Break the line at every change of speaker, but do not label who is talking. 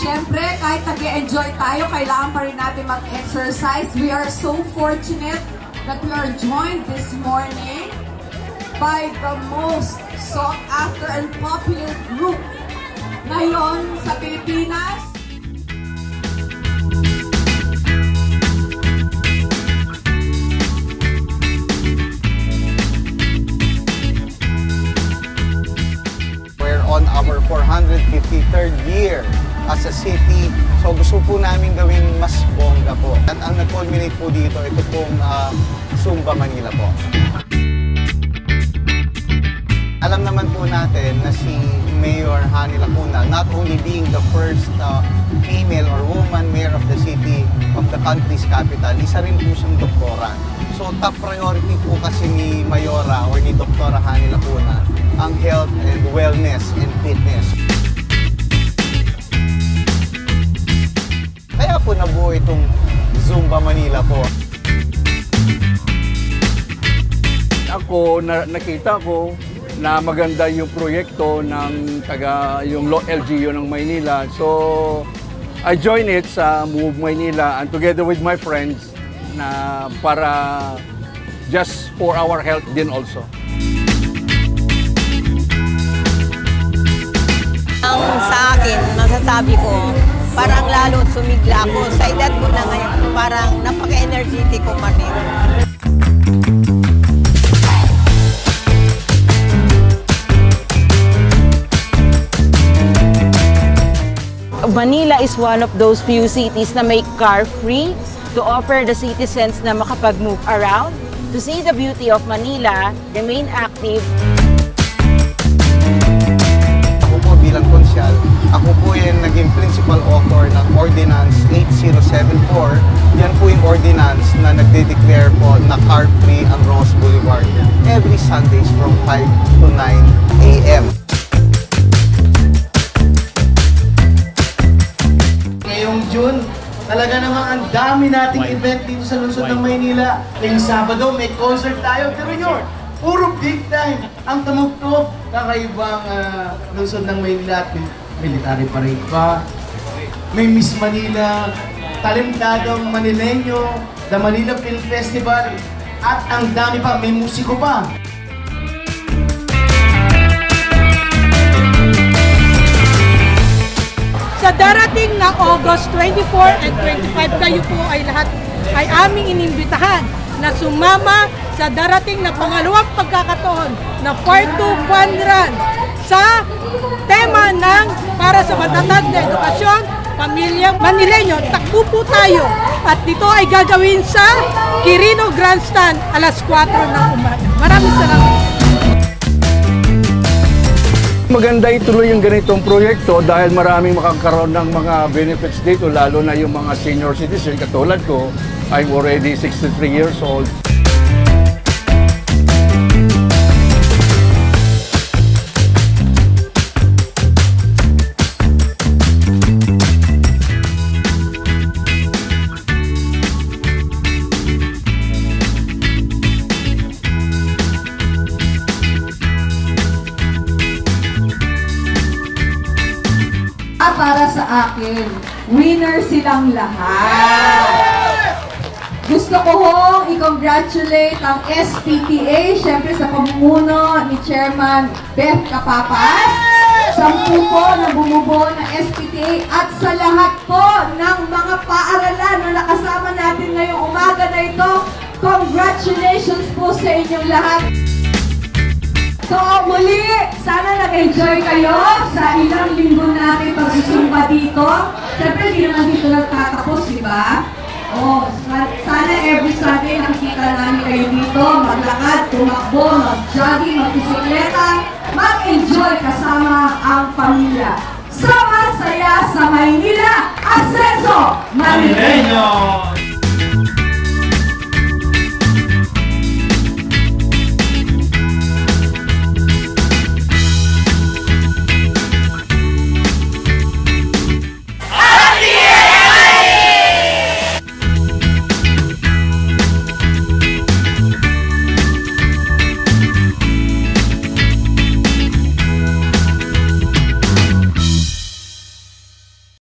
Siyempre, kahit nag-enjoy tayo, kailangan pa rin natin mag-exercise. We are so fortunate that we are joined this morning by the most sought after and popular group ngayon sa Pilipinas.
We're on our 453rd year as a city. So gusto po namin gawing mas bongga po. At ang nag-culminate po dito, ito pong Zumba Manila po. Alam naman po natin na si Mayor Hani Lacuna, not only being the first female or woman mayor of the city of the country's capital, isa rin po siyang doktora. So top priority po kasi ni Mayora or ni Doktora Hani Lacuna ang health and wellness and fitness. Kaya po nabuo itong Zumba Manila po.
Ako, nakita ko na maganda yung proyekto ng yung LGU ng Maynila. So, I joined it sa Move Maynila and together with my friends na para just for our health din also.
Ang sa akin, masasabi ko, parang lalo sumigla ako. Sa edad ko na ngayon, parang napaka-energetic ko pa rin.
Manila is one of those few cities na may car-free to offer the citizens na makapag-move around, to see the beauty of Manila, remain active.
Ako po bilang konsyal, ako po yung naging principal author ng Ordinance 8074. Yan po yung ordinance na nagde-declare po na car-free ang Ross Boulevard every Sundays from 5 to 9 a.m.
Ngayong June, talaga namang ang dami nating event dito sa lungsod ng Maynila. Ngayong Sabado, may concert tayo. Pero yun, puro big time ang tumugtog. Kakaibang lungsod ng Maynila at may military parade pa. May Miss Manila, talentadong Manileño, The Manila Film Festival, at ang dami pa, may musiko pa.
Sa darating na August 24 and 25, kayo po ay lahat ay aming inimbitahan na sumama sa darating na pangalawang pagkakataon na Part 2 Fun Run sa tema ng para sa matatag na edukasyon, pamilyang Manileño. Takbo po tayo at dito ay gagawin sa Quirino Grandstand alas 4 ng umaga. Maraming salamat.
Maganda ituloy yung ganitong proyekto dahil maraming makakaroon ng mga benefits dito, lalo na yung mga senior citizen. Katulad ko, I'm already 63 years old.
Para sa akin, winner silang lahat. Gusto ko hong i-congratulate ang SPTA, syempre sa pamumuno ni Chairman Beth Capapas, sa po na bumubuo ng SPTA at sa lahat po ng mga paaralan na nakasama natin ngayong umaga na ito. Congratulations po sa inyong lahat. So muli, sana nag-enjoy kayo sa ilang linggo natin pagsusumba dito. Siyempre, hindi naman dito nagtatapos, di ba? Sana every Sunday nakikita namin kayo dito, maglakad, tumakbo, mag-jogging, mag-bisikleta, mag-enjoy kasama ang pamilya. Sama saya sa Maynila, Asenso Manileño!